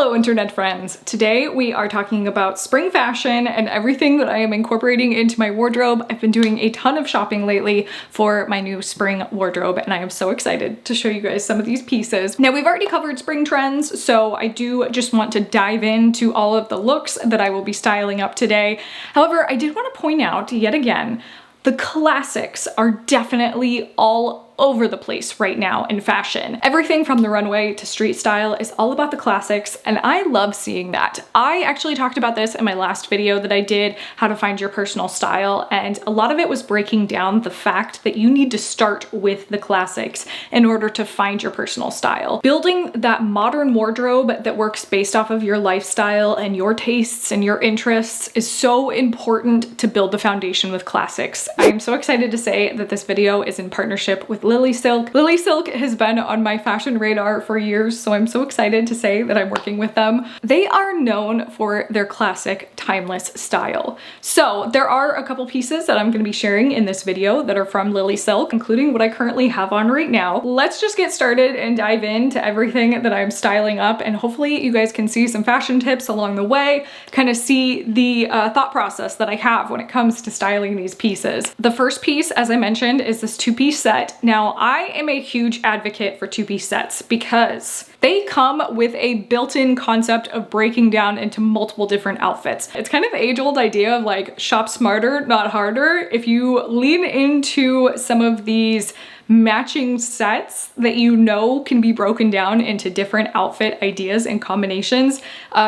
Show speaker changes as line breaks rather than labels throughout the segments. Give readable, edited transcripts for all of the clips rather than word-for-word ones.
Hello internet friends! Today we are talking about spring fashion and everything that I am incorporating into my wardrobe. I've been doing a ton of shopping lately for my new spring wardrobe and I am so excited to show you guys some of these pieces. Now we've already covered spring trends, so I do just want to dive into all of the looks that I will be styling up today. However, I did want to point out yet again, the classics are definitely all over the place right now in fashion. Everything from the runway to street style is all about the classics, and I love seeing that. I actually talked about this in my last video that I did, how to find your personal style, and a lot of it was breaking down the fact that you need to start with the classics in order to find your personal style. Building that modern wardrobe that works based off of your lifestyle and your tastes and your interests is so important to build the foundation with classics. I am so excited to say that this video is in partnership with Lily Silk. Lily Silk has been on my fashion radar for years, so I'm so excited to say that I'm working with them. They are known for their classic, timeless style. So there are a couple pieces that I'm going to be sharing in this video that are from Lily Silk, including what I currently have on right now. Let's just get started and dive into everything that I'm styling up, and hopefully you guys can see some fashion tips along the way, kind of see the thought process that I have when it comes to styling these pieces. The first piece, as I mentioned, is this two-piece set. Now, I am a huge advocate for two-piece sets because they come with a built-in concept of breaking down into multiple different outfits. It's kind of the age-old idea of like shop smarter, not harder. If you lean into some of these matching sets that you know can be broken down into different outfit ideas and combinations,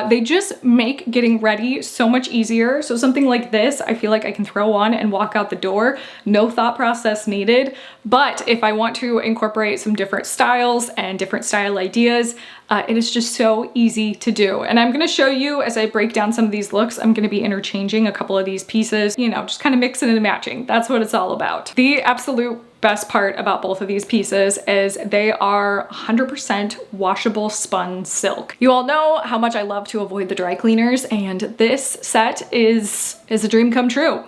they just make getting ready so much easier. So something like this, I feel like I can throw on and walk out the door, no thought process needed. But if I want to incorporate some different styles and different style ideas, it is just so easy to do. And I'm gonna show you as I break down some of these looks, I'm gonna be interchanging a couple of these pieces, you know, just kind of mixing and matching. That's what it's all about. The absolute best part about both of these pieces is they are 100% washable spun silk. You all know how much I love to avoid the dry cleaners, and this set is a dream come true.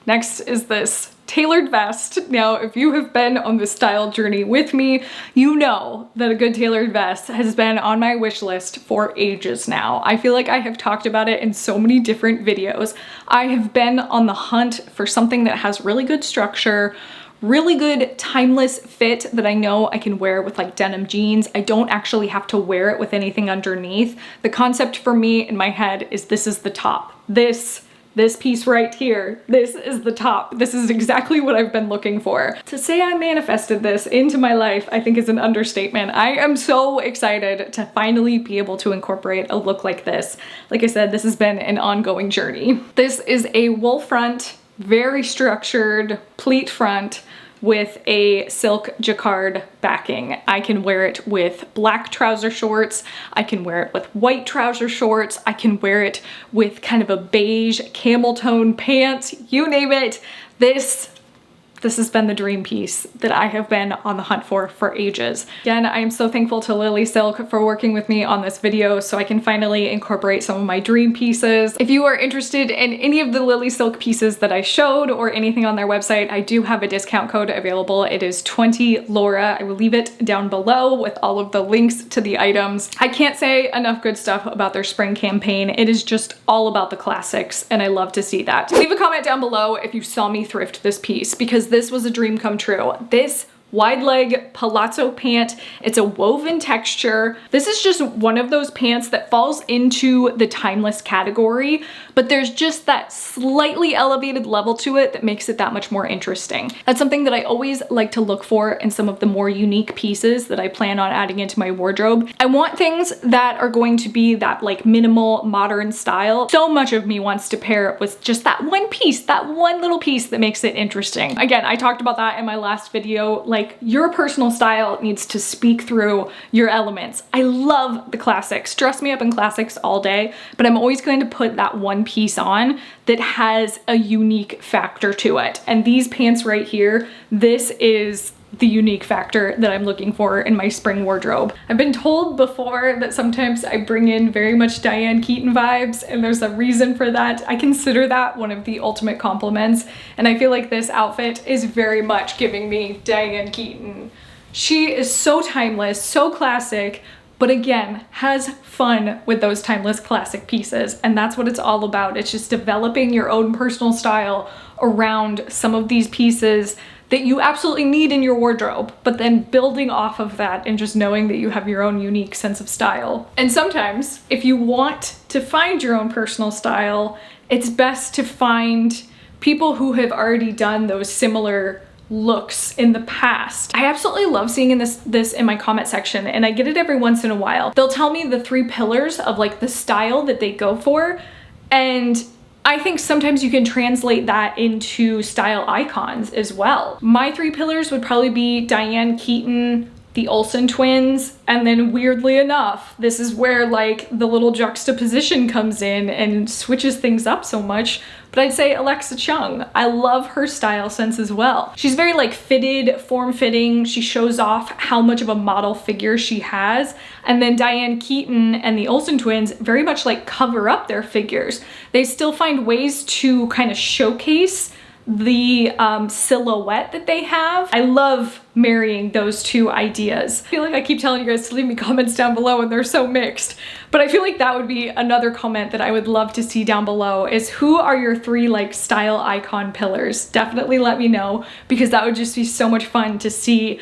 Next is this tailored vest. Now, if you have been on this style journey with me, you know that a good tailored vest has been on my wish list for ages now. I feel like I have talked about it in so many different videos. I have been on the hunt for something that has really good structure, really good timeless fit that I know I can wear with like denim jeans. I don't actually have to wear it with anything underneath. The concept for me in my head is this is the top. This piece right here, this is the top. This is exactly what I've been looking for. To say I manifested this into my life, I think is an understatement. I am so excited to finally be able to incorporate a look like this. Like I said, this has been an ongoing journey. This is a wool front, very structured pleat front with a silk jacquard backing. I can wear it with black trouser shorts. I can wear it with white trouser shorts. I can wear it with kind of a beige camel tone pants, you name it. This has been the dream piece that I have been on the hunt for ages. Again, I am so thankful to Lily Silk for working with me on this video so I can finally incorporate some of my dream pieces. If you are interested in any of the Lily Silk pieces that I showed or anything on their website, I do have a discount code available. It is 20 Laura. I will leave it down below with all of the links to the items. I can't say enough good stuff about their spring campaign. It is just all about the classics, and I love to see that. Leave a comment down below if you saw me thrift this piece, because this was a dream come true. This wide leg palazzo pant, it's a woven texture. This is just one of those pants that falls into the timeless category, but there's just that slightly elevated level to it that makes it that much more interesting. That's something that I always like to look for in some of the more unique pieces that I plan on adding into my wardrobe. I want things that are going to be that like minimal modern style. So much of me wants to pair it with just that one piece, that one little piece that makes it interesting. Again, I talked about that in my last video. Like, your personal style needs to speak through your elements. I love the classics. Dress me up in classics all day, but I'm always going to put that one piece on that has a unique factor to it. And these pants right here, this is the unique factor that I'm looking for in my spring wardrobe. I've been told before that sometimes I bring in very much Diane Keaton vibes, and there's a reason for that. I consider that one of the ultimate compliments, and I feel like this outfit is very much giving me Diane Keaton. She is so timeless, so classic, but again, has fun with those timeless classic pieces. And that's what it's all about. It's just developing your own personal style around some of these pieces that you absolutely need in your wardrobe, but then building off of that and just knowing that you have your own unique sense of style. And sometimes, if you want to find your own personal style, it's best to find people who have already done those similar looks in the past. I absolutely love seeing this in my comment section, and I get it every once in a while. They'll tell me the 3 pillars of like the style that they go for, and I think sometimes you can translate that into style icons as well. My 3 pillars would probably be Diane Keaton, the Olsen twins, and then weirdly enough, this is where like the little juxtaposition comes in and switches things up so much, but I'd say Alexa Chung. I love her style sense as well. She's very like fitted, form-fitting. She shows off how much of a model figure she has. And then Diane Keaton and the Olsen twins very much like cover up their figures. They still find ways to kind of showcase the silhouette that they have. I love marrying those 2 ideas. I feel like I keep telling you guys to leave me comments down below and they're so mixed, but I feel like that would be another comment that I would love to see down below is who are your 3 like style icon pillars? Definitely let me know, because that would just be so much fun to see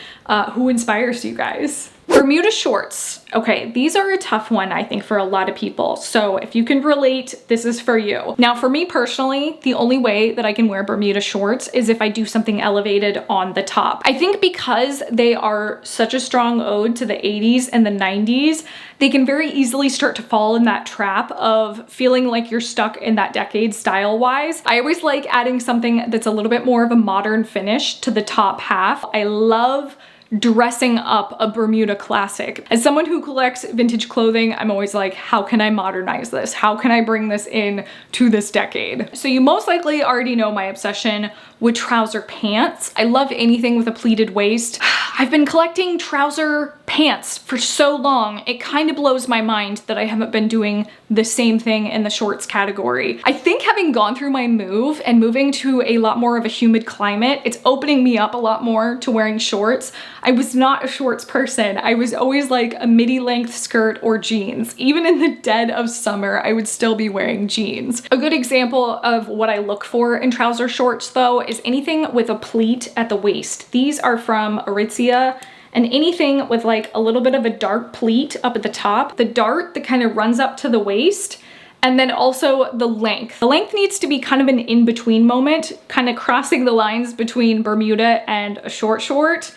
who inspires you guys. Bermuda shorts. Okay, these are a tough one, I think, for a lot of people. So if you can relate, this is for you. Now, for me personally, the only way that I can wear Bermuda shorts is if I do something elevated on the top. I think because they are such a strong ode to the 80s and the 90s, they can very easily start to fall in that trap of feeling like you're stuck in that decade style-wise. I always like adding something that's a little bit more of a modern finish to the top half. I love dressing up a Bermuda classic. As someone who collects vintage clothing, I'm always like, how can I modernize this? How can I bring this in to this decade? So you most likely already know my obsession with trouser pants. I love anything with a pleated waist. I've been collecting trouser pants for so long, it kind of blows my mind that I haven't been doing the same thing in the shorts category. I think having gone through my move and moving to a lot more of a humid climate, it's opening me up a lot more to wearing shorts. I was not a shorts person. I was always like a midi length skirt or jeans. Even in the dead of summer, I would still be wearing jeans. A good example of what I look for in trouser shorts though is anything with a pleat at the waist. These are from Aritzia, and anything with like a little bit of a dark pleat up at the top, the dart that kind of runs up to the waist, and then also the length. The length needs to be kind of an in-between moment, kind of crossing the lines between Bermuda and a short short.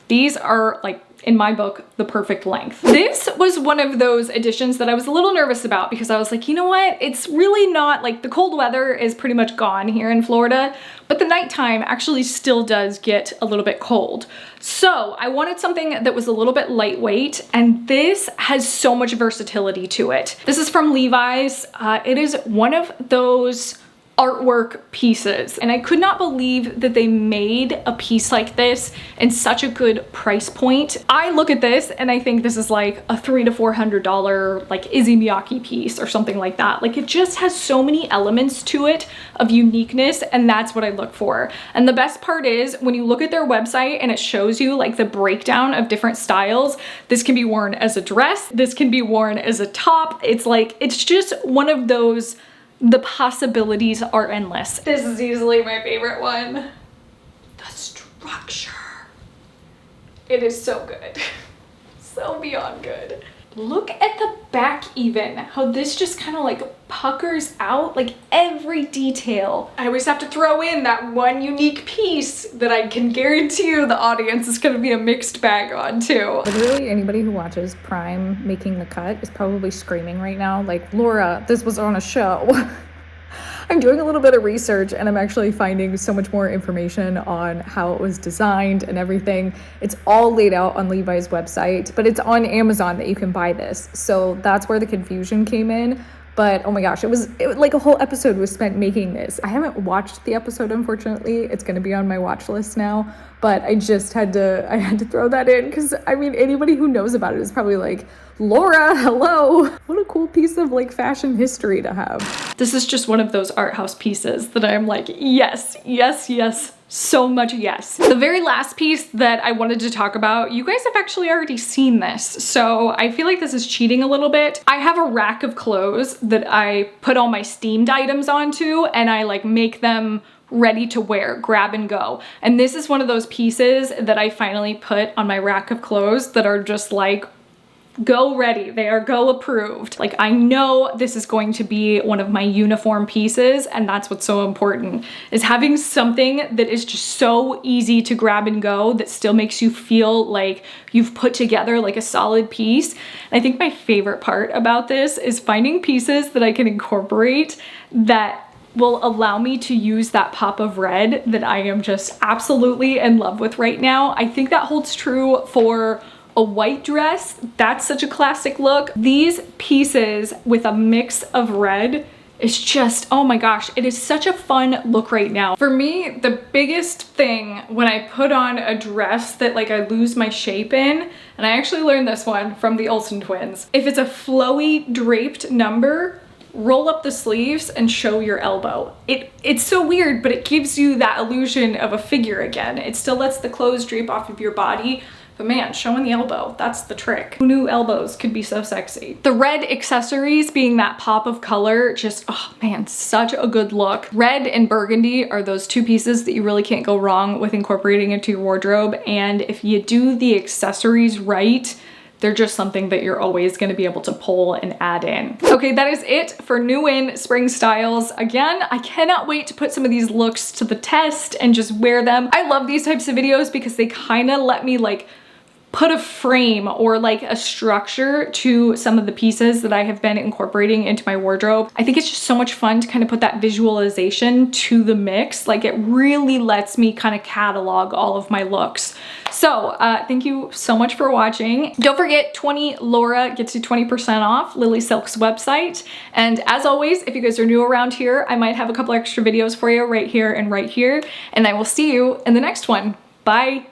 These are like, in my book, the perfect length. This was one of those additions that I was a little nervous about because I was like, you know what? It's really not like the cold weather is pretty much gone here in Florida, but the nighttime actually still does get a little bit cold. So I wanted something that was a little bit lightweight, and this has so much versatility to it. This is from Levi's. It is one of those artwork pieces, and I could not believe that they made a piece like this in such a good price point. I look at this and I think this is like a $300 to $400 like Issey Miyake piece or something like that. Like, it just has so many elements to it of uniqueness, and that's what I look for. And the best part is when you look at their website and it shows you like the breakdown of different styles, this can be worn as a dress, this can be worn as a top. It's like, it's just one of those, the possibilities are endless. This is easily my favorite one. The structure. It is so good. So beyond good. Look at the back even, how this just kind of like puckers out, like every detail. I always have to throw in that one unique piece that I can guarantee you the audience is gonna be a mixed bag on too.
Literally anybody who watches Prime Making the Cut is probably screaming right now, like, Laura, this was on a show. I'm doing a little bit of research and I'm actually finding so much more information on how it was designed and everything. It's all laid out on Levi's website, but it's on Amazon that you can buy this. So that's where the confusion came in. But oh my gosh, it was like a whole episode was spent making this. I haven't watched the episode, unfortunately. It's going to be on my watch list now, but I had to throw that in because I mean, anybody who knows about it is probably like, Laura, hello. What a cool piece of like fashion history to have.
This is just one of those art house pieces that I'm like, yes, yes, yes, so much yes. The very last piece that I wanted to talk about, you guys have actually already seen this, so I feel like this is cheating a little bit. I have a rack of clothes that I put all my steamed items onto, and I like make them ready to wear, grab and go. And this is one of those pieces that I finally put on my rack of clothes that are just like, go ready. They are go approved. Like, I know this is going to be one of my uniform pieces, and that's what's so important, is having something that is just so easy to grab and go that still makes you feel like you've put together like a solid piece. And I think my favorite part about this is finding pieces that I can incorporate that will allow me to use that pop of red that I am just absolutely in love with right now. I think that holds true for a white dress. That's such a classic look. These pieces with a mix of red is just, oh my gosh, it is such a fun look right now. For me, the biggest thing when I put on a dress that like I lose my shape in, and I actually learned this one from the Olsen twins, if it's a flowy draped number, roll up the sleeves and show your elbow. It's so weird, but it gives you that illusion of a figure again. It still lets the clothes drape off of your body, but man, showing the elbow, that's the trick. Who knew elbows could be so sexy? The red accessories being that pop of color, just, oh man, such a good look. Red and burgundy are those two pieces that you really can't go wrong with incorporating into your wardrobe. And if you do the accessories right, they're just something that you're always gonna be able to pull and add in. Okay, that is it for new in spring styles. Again, I cannot wait to put some of these looks to the test and just wear them. I love these types of videos because they kind of let me like put a frame or like a structure to some of the pieces that I have been incorporating into my wardrobe. I think it's just so much fun to kind of put that visualization to the mix. Like, it really lets me kind of catalog all of my looks. So thank you so much for watching. Don't forget, 20 Laura gets you 20% off Lily Silk's website. And as always, if you guys are new around here, I might have a couple extra videos for you right here and right here. And I will see you in the next one. Bye.